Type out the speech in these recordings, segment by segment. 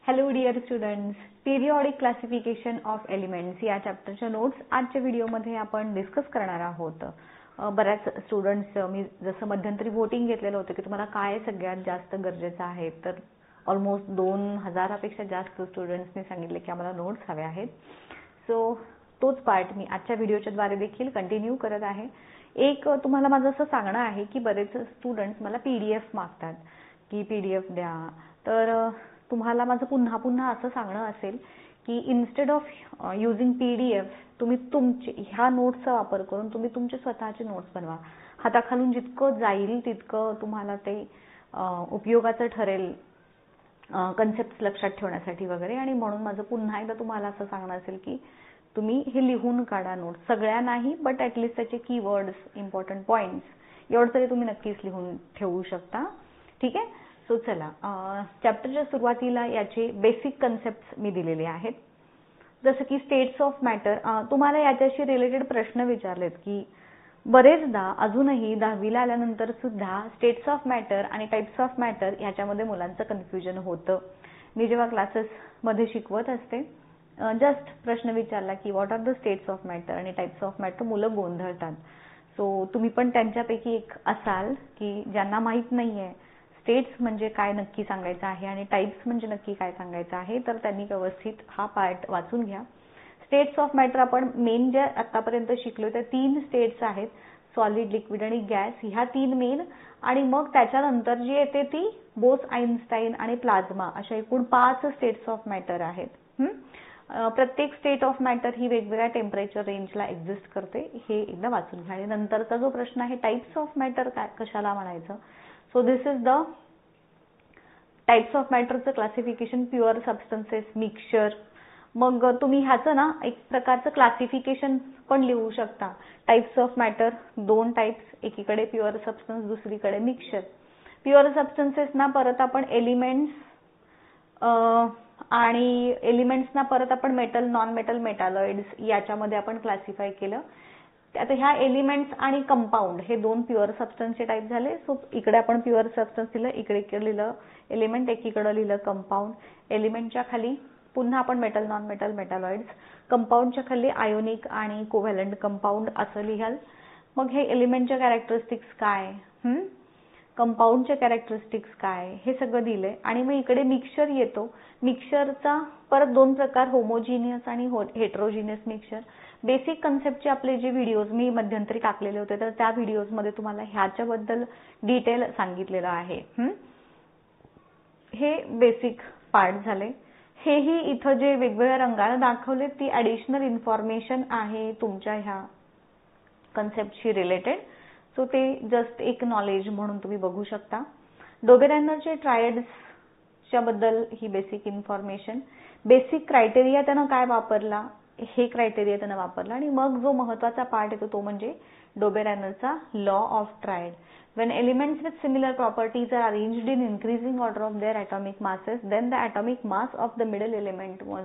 Hello dear students, periodic classification of elements या चॅप्टरच्या notes आजच्या व्हिडिओमध्ये आपण डिस्कस करणार आहोत. बऱ्याच स्टुडंट्स मी जसं मध्यंतरी वोटिंग घेतलेलं होतं की तुम्हाला काय सगळ्यात जास्त गरजेचं आहे, तर ऑलमोस्ट 2000पेक्षा जास्त स्टुडंट्सनी सांगितले की आम्हाला नोट्स हवे आहेत. सो तोच पार्ट मी आजच्या व्हिडिओच्या द्वारे देखील कंटिन्यू करत आहे. एक तुम्हाला माझं असं सांगणं आहे की बरेच स्टुडंट्स मला PDF मागतात की PDF द्या. तर तुम्हाला माझं पुन्हा पुन्हा असं सांगणं असेल की इन्स्टेड ऑफ युजिंग PDF तुम्ही तुमचे ह्या नोट्सचा वापर करून तुम्ही तुमचे स्वतःचे नोट्स बनवा. हाताखालून जितकं जाईल तितकं तुम्हाला ते उपयोगाचं ठरेल कन्सेप्ट लक्षात ठेवण्यासाठी वगैरे. आणि म्हणून माझं पुन्हा एकदा तुम्हाला असं सांगणं असेल की तुम्ही हे लिहून काढा नोट्स. सगळ्या नाही बट ॲटलिस्ट त्याचे कीवर्ड्स, इम्पॉर्टंट पॉईंट्स एवढं तरी तुम्ही नक्कीच लिहून ठेवू शकता. ठीक आहे. सो चला, चॅप्टरच्या सुरुवातीला याचे बेसिक कन्सेप्ट्स मी दिलेले आहेत. जसं की स्टेट्स ऑफ मॅटर. तुम्हाला याच्याशी रिलेटेड प्रश्न विचारलेत की बरेचदा अजूनही 10वीला आल्यानंतर सुद्धा स्टेट्स ऑफ मॅटर आणि टाइप्स ऑफ मॅटर याच्यामध्ये मुलांचं कन्फ्युजन होतं. मी जेव्हा क्लासेसमध्ये शिकवत असते जस्ट प्रश्न विचारला की what are the states of matter आणि टाइप्स ऑफ मॅटर, मुलं गोंधळतात. सो तुम्ही पण त्यांच्यापैकी एक असाल की ज्यांना माहीत नाहीये स्टेट्स म्हणजे काय नक्की सांगायचं आहे आणि टाइप्स म्हणजे नक्की काय सांगायचं आहे, तर त्यांनी व्यवस्थित हा पार्ट वाचून घ्या. स्टेट्स ऑफ मॅटर आपण मेन जे आतापर्यंत शिकलो त्या 3 स्टेट्स आहेत, सॉलिड, लिक्विड आणि गॅस. ह्या 3 मेन, आणि मग त्याच्यानंतर जी येते ती बोस, आइन्स्टाईन आणि प्लाझ्मा, अशा एकूण 5 स्टेट्स ऑफ मॅटर आहेत. प्रत्येक स्टेट ऑफ मॅटर ही वेगवेगळ्या टेम्परेचर रेंजला एक्झिस्ट करते, हे एकदा वाचून घ्या. आणि नंतरचा जो प्रश्न आहे टाइप्स ऑफ मॅटर काय कशाला म्हणायचं. So this is the types of मॅटरचं क्लासिफिकेशन. Pure substances, mixture. मग तुम्ही ह्याचं ना एक प्रकारचं क्लासिफिकेशन पण लिहू शकता. टाइप्स ऑफ मॅटर 2 टाइप्स, एकीकडे प्युअर सबस्टन्स, दुसरीकडे मिक्सचर. प्युअर सबस्टन्सेसना परत आपण एलिमेंट्स आणि एलिमेंट्सना परत आपण मेटल, नॉन मेटल, मेटॅलॉइड्स याच्यामध्ये आपण क्लासिफाय केलं. आता ह्या एलिमेंट्स आणि कंपाऊंड हे 2 प्युअर सबस्टन्सचे टाइप झाले. सो इकडे आपण प्युअर सबस्टन्स लिहिलं, इकडे लिहिलं एलिमेंट, एकीकडे लिहिलं कंपाऊंड. एलिमेंटच्या खाली पुन्हा आपण मेटल, नॉन मेटल, मेटॅलॉइड्स. कंपाऊंडच्या खाली आयोनिक आणि कोव्हॅलंट कंपाऊंड असं लिहाल. मग हे एलिमेंटच्या कॅरेक्टरिस्टिक्स काय, कंपाऊंडच्या कॅरेक्टरिस्टिक्स काय, हे सगळं दिलंय. आणि मग इकडे मिक्सचर येतो. मिक्सचरचा परत 2 प्रकार, होमोजिनियस आणि हेट्रोजिनियस मिक्सचर. बेसिक कन्सेप्टचे आपले जे व्हिडिओज मी मध्यंतरी टाकलेले होते, तर त्या व्हिडिओजमध्ये तुम्हाला ह्याच्याबद्दल डिटेल सांगितलेलं आहे. हे बेसिक पार्ट झाले. हेही इथं जे वेगवेगळ्या रंगाने दाखवले ती ॲडिशनल इन्फॉर्मेशन आहे तुमच्या ह्या कन्सेप्टशी रिलेटेड. सो ते जस्ट एक नॉलेज म्हणून तुम्ही बघू शकता. डोबेरेनरचे ट्रायड्सच्या बद्दल ही बेसिक इन्फॉर्मेशन. बेसिक क्रायटेरिया त्यानं काय वापरला, हे क्रायटेरिया त्यानं वापरला. आणि मग जो महत्त्वाचा पार्ट येतो तो म्हणजे डोबेरेनरचा law of triad. When elements with similar properties are arranged in increasing order of their atomic masses, then the atomic mass of the middle element was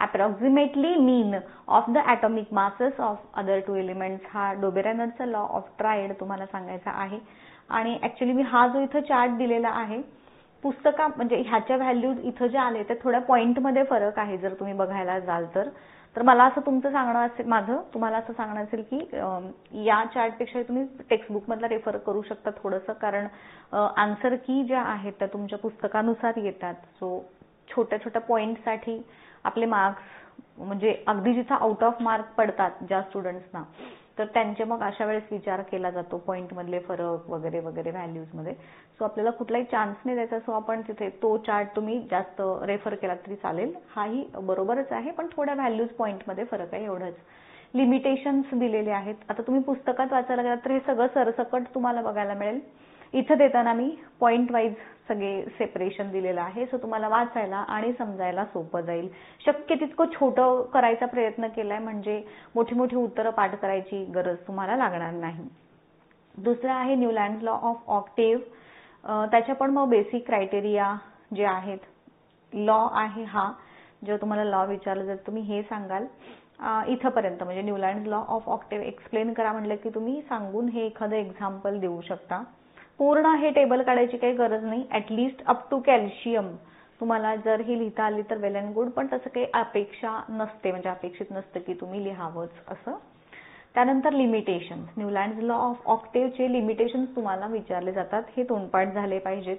approximately mean of the atomic masses of other 2 elements. हा डोबेरेनरचा law of triad तुम्हाला सांगायचा आहे. आणि actually मी हा जो इथं chart दिलेला आहे पुस्तका म्हणजे ह्याच्या व्हॅल्यूज इथं जे आले ते थोड्या पॉईंटमध्ये फरक आहे. जर तुम्ही बघायला जाल तर मला असं तुमचं सांगणं असेल, माझं तुम्हाला असं सांगणं असेल की या चार्टपेक्षा तुम्ही टेक्स्टबुकमधला रेफर करू शकता थोडंसं, कारण आन्सर की ज्या आहेत त्या तुमच्या पुस्तकानुसार येतात. सो छोट्या छोट्या पॉईंटसाठी आपले मार्क्स म्हणजे अगदी जिथं आउट ऑफ मार्क पडतात ज्या स्टुडंट्सना, तर त्यांचे मग अशा वेळेस विचार केला जातो पॉईंटमधले फरक वगैरे वगैरे व्हॅल्यूजमध्ये. सो आपल्याला कुठलाही चान्स नाही द्यायचा. सो आपण तिथे तो चार्ट तुम्ही जास्त रेफर केला तरी चालेल. हाही बरोबरच आहे पण थोड्या व्हॅल्यूज पॉईंटमध्ये फरक आहे एवढंच. लिमिटेशन्स दिलेले आहेत. आता तुम्ही पुस्तकात वाचायला गेलात तर हे सगळं सरसकट तुम्हाला बघायला मिळेल. इथं देताना मी पॉईंट वाईज सगळे सेपरेशन दिलेलं आहे. सो तुम्हाला वाचायला आणि समजायला सोपं जाईल. शक्य तितकं छोटं करायचा प्रयत्न केलाय म्हणजे मोठी मोठी उत्तरं पाठ करायची गरज तुम्हाला लागणार नाही. दुसरं आहे न्यूलँड्स लॉ ऑफ ऑक्टेव्ह. त्याच्या पण मग बेसिक क्रायटेरिया जे आहेत, लॉ आहे हा. जेव्हा तुम्हाला लॉ विचारलं जर तुम्ही हे सांगाल इथंपर्यंत, म्हणजे Newlands law of octave explain करा म्हटलं की तुम्ही सांगून हे एखादं एक्झाम्पल देऊ शकता. पूर्ण हे टेबल काढायची काही गरज नाही. ॲटलिस्ट अप टू कॅल्शियम तुम्हाला जर ही लिहिता आली तर वेल अँड गुड, पण तसं काही अपेक्षा नसते, म्हणजे अपेक्षित नसतं की तुम्ही लिहावंच असं. त्यानंतर लिमिटेशन्स, न्यूलँड्स लॉ ऑफ ऑक्टेव्हचे लिमिटेशन्स तुम्हाला विचारले जातात. हे तोंडपाठ झाले पाहिजेत.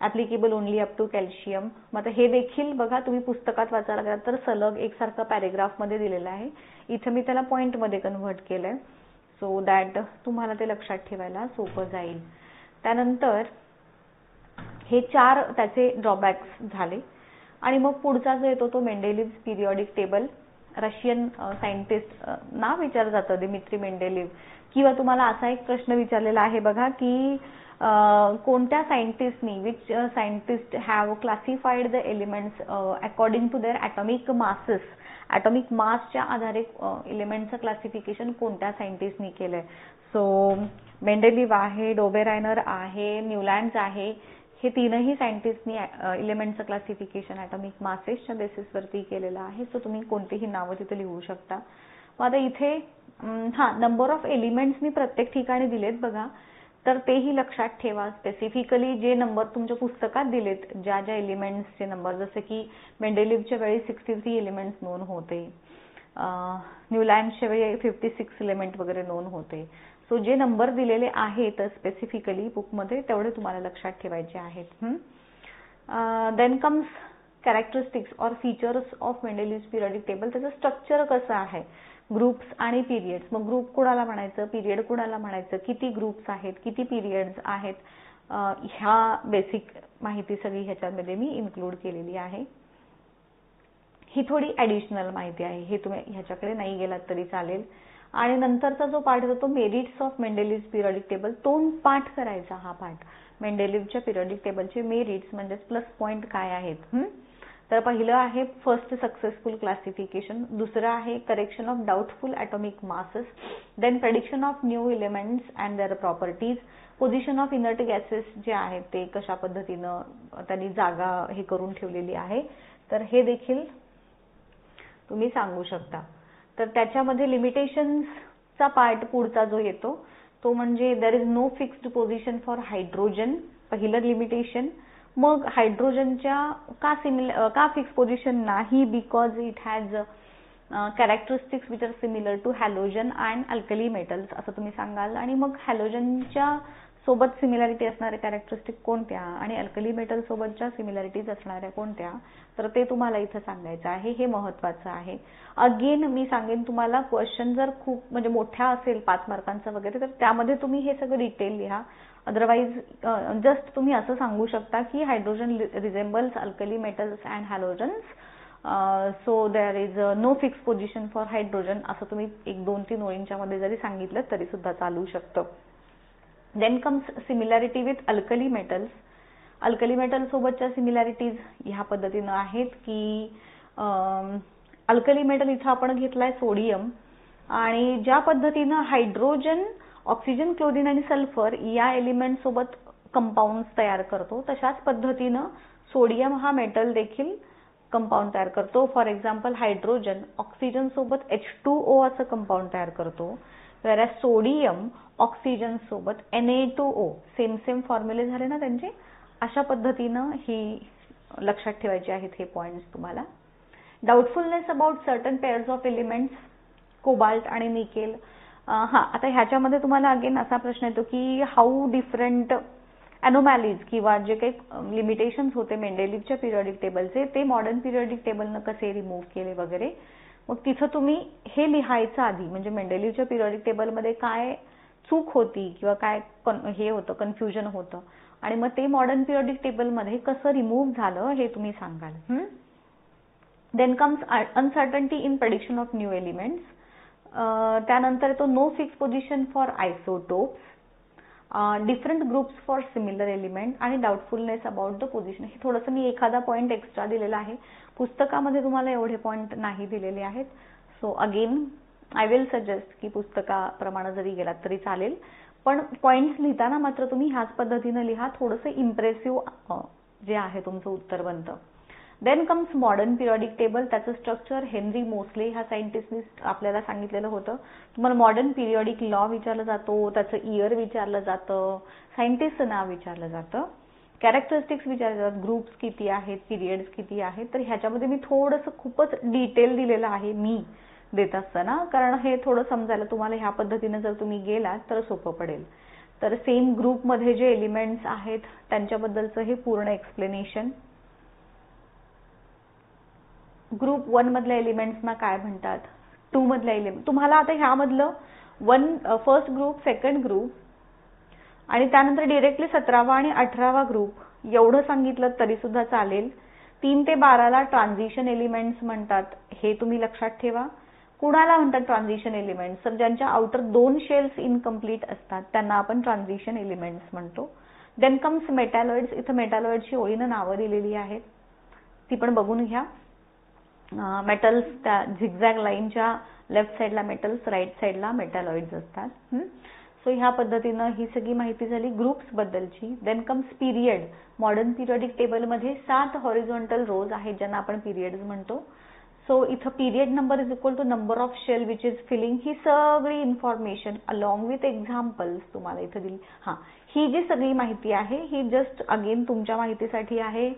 Applicable only up to calcium. मग आता हे देखील बघा, तुम्ही पुस्तकात वाचायला गेलात तर सलग एकसारखं पॅरेग्राफमध्ये दिलेलं आहे. इथं मी त्याला पॉईंटमध्ये कन्व्हर्ट केलंय, सो दॅट तुम्हाला ते लक्षात ठेवायला सोपं जाईल. त्यानंतर हे 4 त्याचे ड्रॉबॅक्स झाले. आणि मग पुढचा जो येतो तो मेंडेलिव्ह पिरियॉडिक टेबल. रशियन सायंटिस्ट नाव विचारलं जातं दिमित्री मेंडेलिव्ह. किंवा तुम्हाला असा एक प्रश्न विचारलेला आहे बघा की कोणत्या सायंटिस्टनी, which scientist have classified the elements according to their atomic masses. Atomic मासच्या आधारे एलिमेंटचं क्लासिफिकेशन कोणत्या सायंटिस्टनी केलंय. सो मेंडेलिव्ह आहे, डोबेरायनर आहे, न्यूलँड्स आहे. हे तीनही सायंटिस्टनी एलिमेंटचं क्लासिफिकेशन ॲटॉमिक मासेसच्या बेसिसवरती केलेलं आहे. सो तुम्ही कोणतेही नावं तिथे लिहू शकता. मग आता इथे नंबर ऑफ एलिमेंट्स मी प्रत्येक ठिकाणी दिलेत बघा, तर तेही लक्षात ठेवा. स्पेसिफिकली जे नंबर तुमच्या पुस्तकात दिलेत, ज्या ज्या एलिमेंट्सचे नंबर, जसं की मेंडेलिव्हच्या वेळी 63 एलिमेंट्स नोंद होते, न्यूलँड्सच्या वेळी 56 एलिमेंट वगैरे नोंद होते. सो जे नंबर दिलेले आहेत स्पेसिफिकली बुकमध्ये तेवढे तुम्हाला लक्षात ठेवायचे आहेत. Then comes characteristics or features of Mendeleev periodic table. त्याचं स्ट्रक्चर कसं आहे, ग्रुप्स आणि पिरियड्स. मग ग्रुप कुणाला म्हणायचं, पिरियड कुणाला म्हणायचं, किती ग्रुप्स आहेत, किती पिरियड्स आहेत, ह्या बेसिक माहिती सगळी ह्याच्यामध्ये मी इन्क्लूड केलेली आहे. ही थोडी ॲडिशनल माहिती आहे, हे तुम्ही ह्याच्याकडे नाही गेलात तरी चालेल. आणि नंतरचा जो पाठ होता तो merits of Mendeleev periodic table. तोंड पाठ करायचा हा पाठ. मेंडेलिव्हच्या पिरियडिक टेबलचे मेरिट्स म्हणजे प्लस पॉईंट काय आहेत. तर पहिलं आहे फर्स्ट सक्सेसफुल क्लासिफिकेशन, दुसरं आहे correction of doubtful atomic masses, then prediction of new elements and their properties, position of inert gases जे आहेत ते कशा पद्धतीनं त्यांनी जागा हे करून ठेवलेली आहे, तर हे देखील तुम्ही सांगू शकता. तर त्याच्यामध्ये लिमिटेशन्सचा पार्ट पुढचा जो येतो तो म्हणजे there is no fixed position for hydrogen, पहिलं लिमिटेशन. मग हायड्रोजनच्या का फिक्स पोझिशन नाही, because it has characteristics which are similar to halogen and alkali metals असं तुम्ही सांगाल. आणि मग हॅलोजनच्या सोबत सिमिलॅरिटी असणाऱ्या कॅरेक्टरिस्टिक कोणत्या आणि अल्कली मेटल सोबतच्या सिमिलॅरिटीज असणाऱ्या कोणत्या, तर ते तुम्हाला इथं सांगायचं आहे. हे महत्त्वाचं आहे. अगेन मी सांगेन तुम्हाला, क्वेश्चन जर खूप म्हणजे मोठ्या असेल 5 मार्कांचा वगैरे, तर त्यामध्ये तुम्ही हे सगळं डिटेल लिहा. अदरवाईज जस्ट तुम्ही असं सांगू शकता की hydrogen resembles alkali metals and halogens, so there is no fix position for hydrogen, असं तुम्ही 1-2-3 ओळींच्या मध्ये जरी सांगितलं तरी सुद्धा चालू शकतं. Then comes similarity with alkali metals. Alkali metal सोबतच्या सिमिलॅरिटीज ह्या पद्धतीनं आहेत की अल्कली मेटल इथं आपण घेतलाय सोडियम, आणि ज्या पद्धतीनं हायड्रोजन, ऑक्सिजन, क्लोरीन आणि सल्फर या एलिमेंट सोबत कंपाऊंड्स तयार करतो, तशाच पद्धतीनं सोडियम हा मेटल देखील कंपाऊंड तयार करतो. फॉर एक्झाम्पल हायड्रोजन ऑक्सिजन सोबत H2O असं कंपाऊंड तयार करतो, तर सोडियम ऑक्सिजन सोबत Na2O, सेम फॉर्म्युले झाले ना त्यांचे. अशा पद्धतीनं ही लक्षात ठेवायचे आहेत हे पॉइंट्स तुम्हाला. Doubtfulness about certain pairs of elements, cobalt आणि निकेल. आता ह्याच्यामध्ये तुम्हाला अगेन असा प्रश्न येतो की हाऊ डिफरंट अनोमॅलीज किंवा जे काही लिमिटेशन्स होते मेंडेलिव्हच्या पिरियडिक टेबलचे ते मॉडर्न पिरियडिक टेबलनं कसे रिमूव्ह केले वगैरे. मग तिथं तुम्ही हे लिहायचं आधी, म्हणजे मेंडेलिव्हच्या पिरियडिक टेबलमध्ये काय चूक होती किंवा काय हे होतं, कन्फ्युजन होतं, आणि मग ते मॉडर्न पिरियडिक टेबलमध्ये कसं रिमूव्ह झालं हे तुम्ही सांगाल. Then comes uncertainty in prediction of new elements. त्यानंतर तो no fix position for isotopes, different groups for similar element आणि डाऊटफुलनेस अबाउट द पोझिशन. हे थोडंसं मी एखादा पॉईंट एक्स्ट्रा दिलेला आहे, पुस्तकामध्ये तुम्हाला एवढे पॉईंट नाही दिलेले आहेत. So again I will suggest की पुस्तकाप्रमाणे जरी गेलात तरी चालेल, पण पॉईंट्स लिहिताना मात्र तुम्ही ह्याच पद्धतीनं लिहा, थोडंसं इम्प्रेसिव्ह जे आहे तुमचं उत्तर बनतं. Then comes modern periodic table. त्याचं स्ट्रक्चर हेनरी मोस्ले ह्या सायंटिस्टनी आपल्याला सांगितलेलं होतं. तुम्हाला मॉडर्न पिरियडिक लॉ विचारलं जातो, त्याचं इयर विचारलं जातं, सायंटिस्टचं नाव विचारलं जातं. कॅरेक्टरिस्टिक्स विचारतात, ग्रुप्स किती आहेत, पिरियड्स किती आहेत. तर ह्याच्यामध्ये मी थोडंसं खूपच डिटेल दिलेलं आहे मी देत असताना, कारण हे थोडं समजायला तुम्हाला ह्या पद्धतीने जर तुम्ही गेलात तर सोपं पडेल. तर सेम ग्रुपमध्ये जे एलिमेंट्स आहेत त्यांच्याबद्दलचं हे पूर्ण एक्सप्लेनेशन. ग्रुप 1 मधल्या एलिमेंट्सना काय म्हणतात, 2 मधल्या एलिमेंट, तुम्हाला आता ह्यामधलं फर्स्ट ग्रुप, सेकंड ग्रुप आणि त्यानंतर डिरेक्टली 17वा आणि 18वा ग्रुप एवढं सांगितलं तरी सुद्धा चालेल. 3 ते 12ला ट्रान्झिशन एलिमेंट्स म्हणतात, हे तुम्ही लक्षात ठेवा. कुणाला म्हणतात ट्रान्झिशन एलिमेंट्स? तर ज्यांच्या आउटर 2 शेल्स इनकम्प्लीट असतात त्यांना आपण ट्रान्झिशन एलिमेंट्स म्हणतो. Then comes metalloids. इथं मेटॅलॉइड्सची ओळीनं नावं दिलेली आहेत, ती पण बघून घ्या. मेटल्स त्या झिगझॅग लाईनच्या लेफ्ट साईडला मेटल्स, राईट साईडला मेटॅलॉइड्स असतात. सो ह्या पद्धतीनं ही सगळी माहिती झाली ग्रुप्स बद्दलची. Then comes period. Modern periodic टेबलमध्ये 7 हॉरिझॉन्टल रोज आहेत ज्यांना आपण पिरियड्स म्हणतो. सो इथं period number is equal to number of shell which is filling. ही सगळी इन्फॉर्मेशन अलॉंग विथ एक्झाम्पल्स तुम्हाला इथं दिली. ही जी सगळी माहिती आहे ही जस्ट अगेन तुमच्या माहितीसाठी आहे.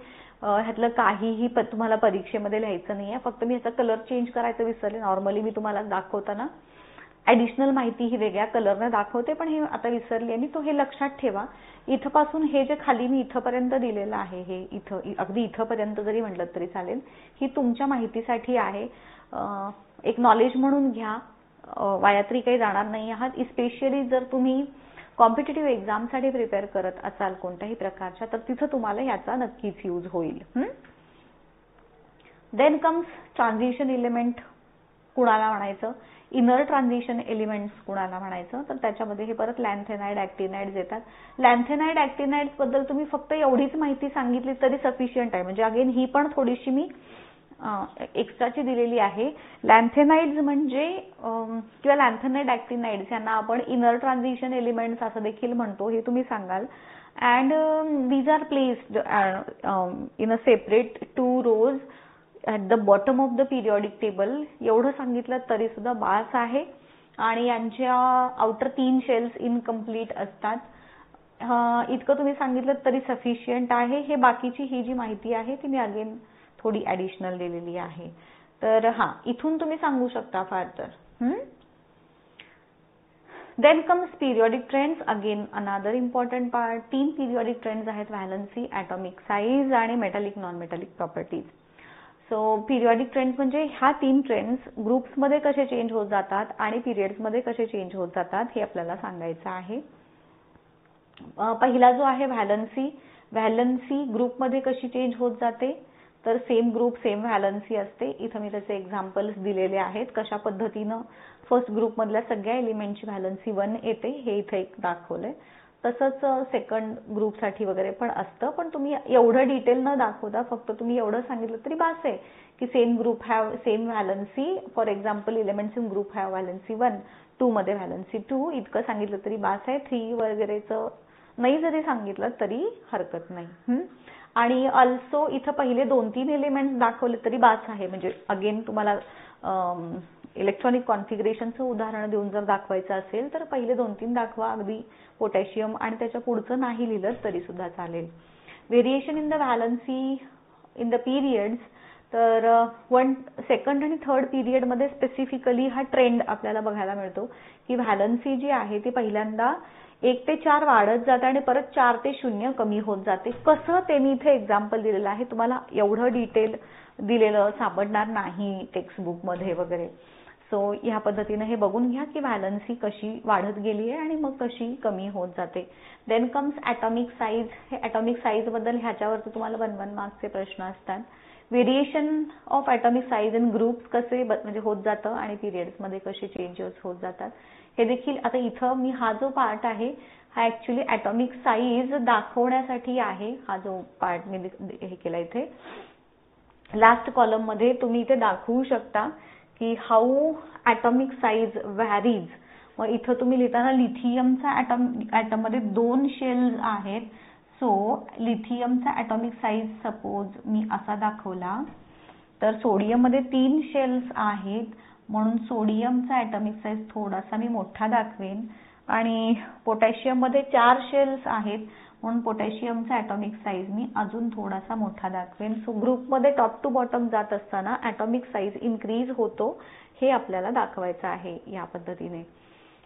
ह्यातलं काहीही तुम्हाला परीक्षेमध्ये लिहायचं नाहीये. फक्त मी ह्याचा कलर चेंज करायचं विसरले. नॉर्मली मी तुम्हाला दाखवताना ऍडिशनल माहिती ही वेगळ्या कलरने दाखवते, पण हे आता विसरली आणि तो हे लक्षात ठेवा. इथपासून हे जे खाली मी इथपर्यंत दिलेलं आहे, हे इथं अगदी इथपर्यंत जरी म्हटलं तरी चालेल, ही तुमच्या माहितीसाठी आहे. एक नॉलेज म्हणून घ्या, वायात्री काही जाणार नाही आहात. स्पेशली जर तुम्ही कॉम्पिटिटिव्ह एक्झामसाठी प्रिपेअर करत असाल कोणत्याही प्रकारच्या, तर तिथं तुम्हाला याचा नक्कीच यूज होईल. देन कम्स ट्रान्झिशन एलिमेंट कुणाला म्हणायचं, इनर ट्रान्झिशन एलिमेंट्स कुणाला म्हणायचं. तर त्याच्यामध्ये हे परत लॅन्थेनाइड, ऍक्टिनाइड्स येतात. लॅन्थेनाइड, ऍक्टिनाइड्स बद्दल तुम्ही फक्त एवढीच माहिती सांगितली तरी सफिशियंट आहे. म्हणजे अगेन ही पण थोडीशी मी एक्स्ट्राची दिलेली आहे. लॅन्थेनाइड्स म्हणजे किंवा लॅन्थेनाइड, ऍक्टिनाइड्स यांना आपण इनर ट्रान्झिशन एलिमेंट्स असं देखील म्हणतो, हे तुम्ही सांगाल. And these are placed in a separate 2 rows at the bottom of the periodic table. एवढं सांगितलं तरी सुद्धा बास आहे. आणि यांच्या आउटर 3 शेल्स इनकम्प्लीट असतात. इतकं तुम्ही सांगितलं तरी सफिशियंट आहे. हे बाकीची ही जी माहिती आहे ती मी अगेन थोडी ऍडिशनल दिलेली आहे. तर इथून तुम्ही सांगू शकता फार तर. Then comes periodic trends. Again another important part. 3 periodic trends आहेत, व्हॅलन्सी, ॲटॉमिक साईज आणि metallic non metallic properties. So periodic trends म्हणजे ह्या 3 ट्रेंड्स ग्रुप्समध्ये कसे चेंज होत जातात आणि पिरियड्समध्ये कसे चेंज होत जातात हे आपल्याला सांगायचं आहे. पहिला जो आहे व्हॅलन्सी. व्हॅलन्सी ग्रुपमध्ये कशी चेंज होत जाते, तर सेम ग्रुप सेम व्हॅलन्सी असते. इथं मी त्याचे एक्झाम्पल्स दिलेले आहेत कशा पद्धतीनं फर्स्ट ग्रुपमधल्या सगळ्या एलिमेंटची व्हॅलन्सी 1 येते, हे इथे एक दाखवलंय. तसंच सेकंड ग्रुपसाठी वगैरे पण असतं, पण तुम्ही एवढं डिटेल न दाखवता फक्त तुम्ही एवढं सांगितलं तरी बास आहे की same group have same valency. For example elements in group have valency 1, 2 मध्ये व्हॅलन्सी 2, इतकं सांगितलं तरी बास आहे. 3 वगैरेचं नाही जरी सांगितलं तरी हरकत नाही. आणि ऑल्सो इथं पहिले 2-3 एलिमेंट्स दाखवले तरी बास आहे. म्हणजे अगेन तुम्हाला इलेक्ट्रॉनिक कॉन्फिगरेशनचं उदाहरण देऊन जर दाखवायचं असेल तर पहिले 2-3 दाखवा, अगदी पोटॅशियम, आणि त्याच्या पुढचं नाही लिहिलं तरी सुद्धा चालेल. Variation in the valency in the periods. तर सेकंड आणि थर्ड पिरियडमध्ये स्पेसिफिकली हा ट्रेंड आपल्याला बघायला मिळतो की व्हॅलन्सी जी आहे ती पहिल्यांदा 1 ते 4 वाढत जाते आणि परत 4 ते 0 कमी होत जाते. कसं ते मी इथे एक्झाम्पल दिलेलं आहे. तुम्हाला एवढं डिटेल दिलेलं सापडणार नाही टेक्स्टबुकमध्ये वगैरे. सो ह्या पद्धतीने हे बघून घ्या की व्हॅलन्सी कशी वाढत गेली आहे आणि मग कशी कमी होत जाते. Then comes atomic size. हे ॲटॉमिक साईज बद्दल ह्याच्यावरती तुम्हाला 1-1 मार्क्सचे प्रश्न असतात. Variation of atomic size in groups कसे म्हणजे होत जातं आणि पिरियड्समध्ये कसे चेंजेस होत जातात हे देखील. आता इथं मी हा जो पार्ट आहे हा ऍक्च्युली ॲटॉमिक साईज दाखवण्यासाठी आहे. हा जो पार्ट मी हे केला इथे लास्ट कॉलम मध्ये तुम्ही इथे दाखवू शकता की हाऊ ॲटॉमिक साईज व्हॅरीज. मग इथं तुम्ही लिहिताना लिथियमचा ॲटम मध्ये 2 शेल्स आहेत. सो लिथियमचा ॲटॉमिक साईज सपोज मी असा दाखवला तर सोडियम मध्ये 3 शेल्स आहेत म्हणून सोडियमचा ॲटॉमिक साईज थोडासा मी मोठा दाखवेन. आणि पोटॅशियम मध्ये 4 शेल्स आहेत म्हणून पोटॅशियमचा ॲटॉमिक साईज मी अजून थोडासा मोठा दाखवेन. सो ग्रुपमध्ये टॉप टू बॉटम जात असताना ॲटॉमिक साईज इन्क्रीज होतो हे आपल्याला दाखवायचं आहे या पद्धतीने.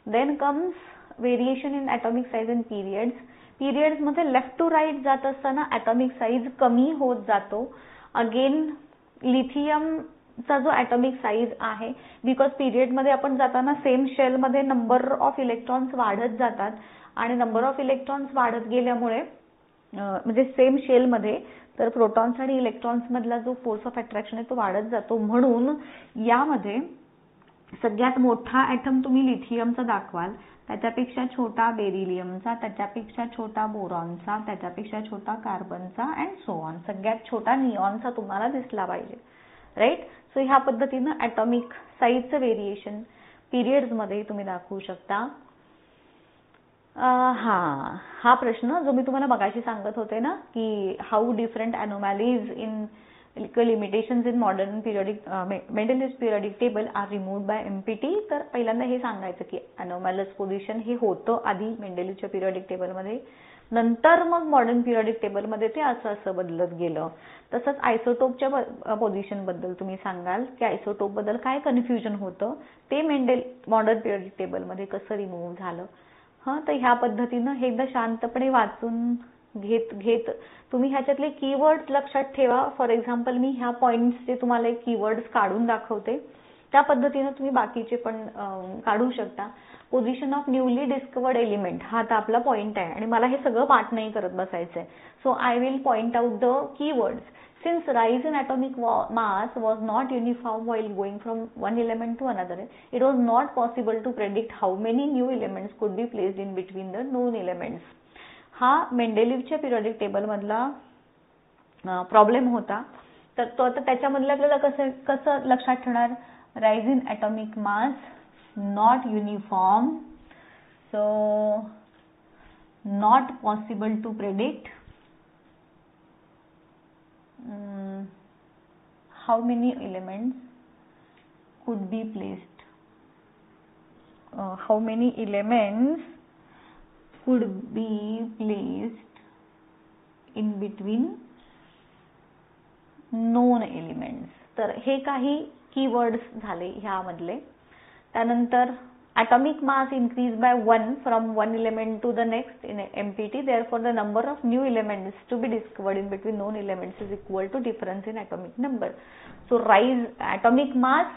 Then comes variation in atomic size in periods. पीरियड्समध्ये लेफ्ट टू राईट जात असताना ॲटॉमिक साईज कमी होत जातो. अगेन लिथियमचा जो ॲटॉमिक साईज आहे, बिकॉज पिरियडमध्ये आपण जाताना सेम शेलमध्ये नंबर ऑफ इलेक्ट्रॉन्स वाढत जातात आणि नंबर ऑफ इलेक्ट्रॉन्स वाढत गेल्यामुळे म्हणजे सेम शेलमध्ये तर प्रोटॉन्स आणि इलेक्ट्रॉन्स मधला जो फोर्स ऑफ अट्रॅक्शन आहे तो वाढत जातो. म्हणून यामध्ये सगळ्यात मोठा ॲटम तुम्ही लिथियमचा दाखवाल, त्याच्यापेक्षा छोटा बेरिलियमचा, त्याच्यापेक्षा छोटा बोरॉनचा, त्याच्यापेक्षा छोटा कार्बनचा अँड सो ऑन. सगळ्यात छोटा निऑनचा तुम्हाला दिसला पाहिजे, राईट. सो ह्या पद्धतीनं ॲटॉमिक साईजचं व्हेरिएशन पिरियड्समध्ये तुम्ही दाखवू शकता. हा प्रश्न जो मी तुम्हाला मगाशी सांगत होते ना की how different anomalies in limitations in modern periodic Mendeleev's periodic table are removed by MPT. तर पहिल्यांदा हे सांगायचं की anomalous पोझिशन हे होतं आधी मेंडेलिव्हच्या पिरियडिक टेबलमध्ये, नंतर मग मॉडर्न पिरियडिक टेबलमध्ये ते असं बदलत गेलं. तसंच आयसोटोपच्या पोझिशन बद्दल तुम्ही सांगाल की आयसोटोप बद्दल काय कन्फ्युजन होतं, ते मॉडर्न पिरियडिक टेबलमध्ये कसं रिमूव्ह झालं. तर ह्या पद्धतीनं हे एकदा शांतपणे वाचून घेत तुम्ही ह्याच्यातले कीवर्ड्स लक्षात ठेवा. फॉर एक्झाम्पल मी ह्या पॉइंट्सचे तुम्हाला एक कीवर्ड्स काढून दाखवते, त्या पद्धतीनं तुम्ही बाकीचे पण काढू शकता. Position of newly discovered element हा आता आपला पॉइंट आहे आणि मला हे सगळं पाठ नाही करत बसायचंय. So I will point out the keywords. Since rise in atomic mass was not uniform while going from one element to another, it was not possible to predict how many new elements could be placed in between the known elements. हा मेंडेलिव्हच्या periodic table मधला problem होता. तर तो आता त्याच्यामधलं आपल्याला कसं लक्षात ठेवणार. Rise in atomic mass not uniform, so not possible to predict how many elements could be placed, how many elements could be placed in between known elements. तर हे काही कीवर्ड्स झाले ह्यामधले. त्यानंतर atomic mass increased by 1 from one element to the next in MPT. Therefore, the number of new elements to be discovered in between known elements is equal to difference in atomic number. So, rise atomic mass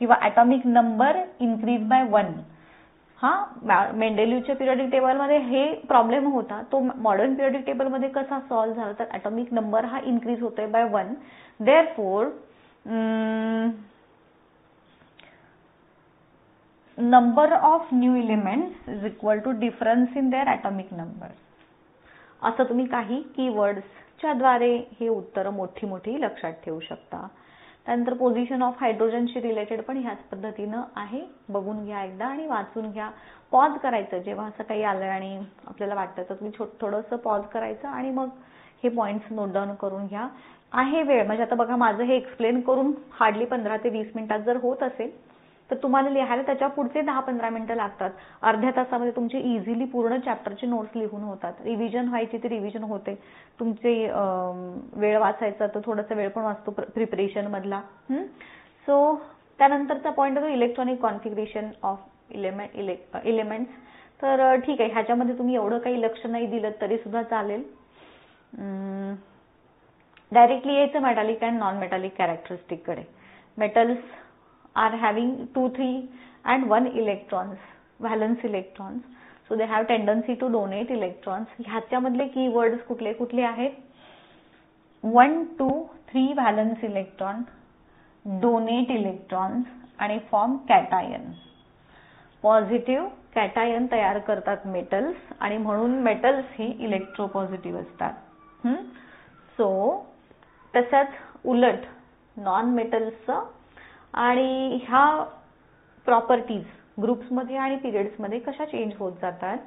किंवा atomic number increased by 1. मेंडेलिव्हच्या periodic टेबलमध्ये हे problem होता. तो modern periodic टेबलमध्ये कसा solve झाला तर atomic number हा इन्क्रीज होतोय by 1. Therefore, number of new elements is equal to difference in their atomic number. असं तुम्ही काही कीवर्ड्सच्या द्वारे हे उत्तर मोठी लक्षात ठेवू शकता. त्यानंतर पोझिशन ऑफ हायड्रोजनशी रिलेटेड पण ह्याच पद्धतीनं आहे. बघून घ्या एकदा आणि वाचून घ्या. पॉज करायचं जेव्हा असं काही आलं आणि आपल्याला वाटतं तर तुम्ही थोडंसं पॉज करायचं आणि मग हे पॉइंट्स नोट डाऊन करून घ्या. आहे वेळ, म्हणजे आता बघा माझं हे एक्सप्लेन करून हार्डली 15 ते 20 मिनिटात जर होत असेल तर तुम्हाला लिहायला त्याच्या पुढचे 10-15 मिनिटं लागतात. अर्ध्या तासामध्ये तुमची इझिली पूर्ण चॅप्टरचे नोट्स लिहून होतात. रिव्हिजन व्हायची ती रिव्हिजन होते. तुमचे वेळ वाचायचा तर थोडासा वेळ पण वाचतो प्रिपरेशन मधला. सो त्यानंतरचा पॉईंट आहे इलेक्ट्रॉनिक कॉन्फिगरेशन ऑफ एलिमेंट्स. तर ठीक आहे, ह्याच्यामध्ये तुम्ही एवढं काही लक्ष नाही दिलं तरी सुद्धा चालेल. डायरेक्टली यायचं metallic and non metallic characteristic कडे. Metals are having 2, 3 and 1 electrons, valence electrons. So they have tendency to donate electrons. ह्याच्यामधले कीवर्ड्स कुठले आहेत. 1, 2, 3 valence electron, donate electrons आणि form cation. पॉझिटिव्ह कॅटायन तयार करतात मेटल्स आणि म्हणून मेटल्स हे इलेक्ट्रोपॉझिटिव्ह असतात. सो तसंच उलट नॉन मेटल्सचं आणि ह्या प्रॉपर्टीज ग्रुप्समध्ये आणि पिरियड्समध्ये कशा चेंज होत जातात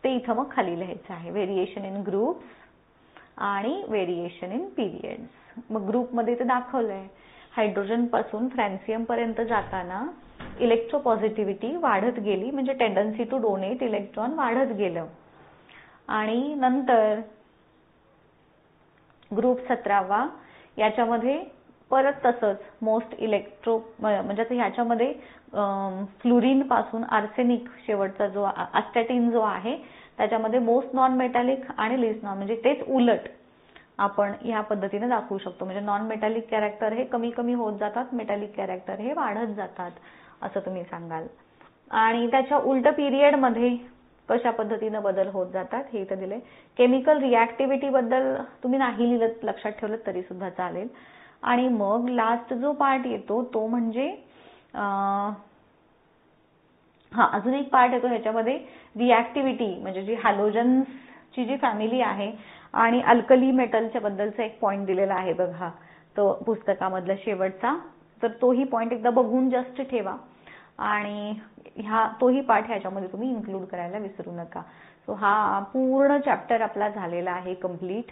ते इथं मग खाली लिहायचं आहे. व्हेरिएशन इन ग्रुप्स आणि व्हेरिएशन इन पिरियड्स. मग ग्रुपमध्ये ते दाखवलंय हायड्रोजन पासून फ्रॅन्सियम पर्यंत जाताना इलेक्ट्रोपॉझिटिव्हिटी वाढत गेली, म्हणजे टेंडन्सी टू डोनेट इलेक्ट्रॉन वाढत गेलं. आणि नंतर ग्रुप 17वा, याच्यामध्ये परत तसंच मोस्ट इलेक्ट्रो म्हणजे आता ह्याच्यामध्ये फ्लोरीन पासून आर्सेनिक शेवटचा जो ॲस्टॅटिन जो आहे त्याच्यामध्ये मोस्ट नॉन मेटॅलिक आणि लिस्ट नॉन म्हणजे तेच उलट आपण ह्या पद्धतीने दाखवू शकतो. म्हणजे नॉन मेटॅलिक कॅरेक्टर हे कमी कमी होत जातात, मेटॅलिक कॅरेक्टर हे वाढत जातात असं तुम्ही सांगाल. आणि त्याच्या उलट पिरियड मध्ये कशा पद्धतीने बदल होत जातात हे इथे दिले. केमिकल रिॲक्टिव्हिटी बद्दल तुम्ही नाही लिहिलं, लक्षात ठेवलं तरी सुद्धा चालेल. आणि मग लास्ट जो पार्ट येतो तो म्हणजे अजून एक पार्ट येतो ह्याच्यामध्ये रिॲक्टिव्हिटी म्हणजे जी हॅलोजन्सची जी फॅमिली आहे आणि अल्कली मेटलच्या बद्दलचा एक पॉइंट दिलेला आहे बघा तो पुस्तकामधला शेवटचा. तर तोही पॉइंट एकदा बघून जस्ट ठेवा आणि तोही पार्ट ह्याच्यामध्ये तुम्ही इन्क्लूड करायला विसरू नका. सो हा पूर्ण चॅप्टर आपला झालेला आहे कंप्लीट.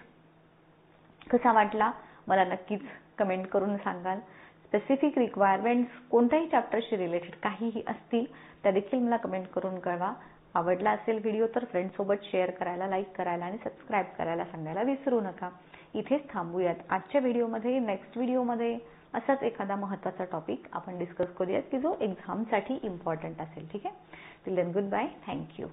कसा वाटला मला नक्कीच कमेंट करून सांगाल. स्पेसिफिक रिक्वायरमेंट्स कोणत्याही चॅप्टरशी रिलेटेड काहीही असतील त्या देखील मला कमेंट करून कळवा. आवडला असेल व्हिडिओ तर फ्रेंड्ससोबत शेअर करायला, लाईक करायला आणि सबस्क्राईब करायला सांगायला विसरू नका. इथेच थांबूयात आजच्या व्हिडिओमध्ये. नेक्स्ट व्हिडिओमध्ये असाच एखादा महत्त्वाचा टॉपिक आपण डिस्कस करूयात की जो एक्झामसाठी इम्पॉर्टंट असेल. ठीक आहे. Till then good bye. Thank you.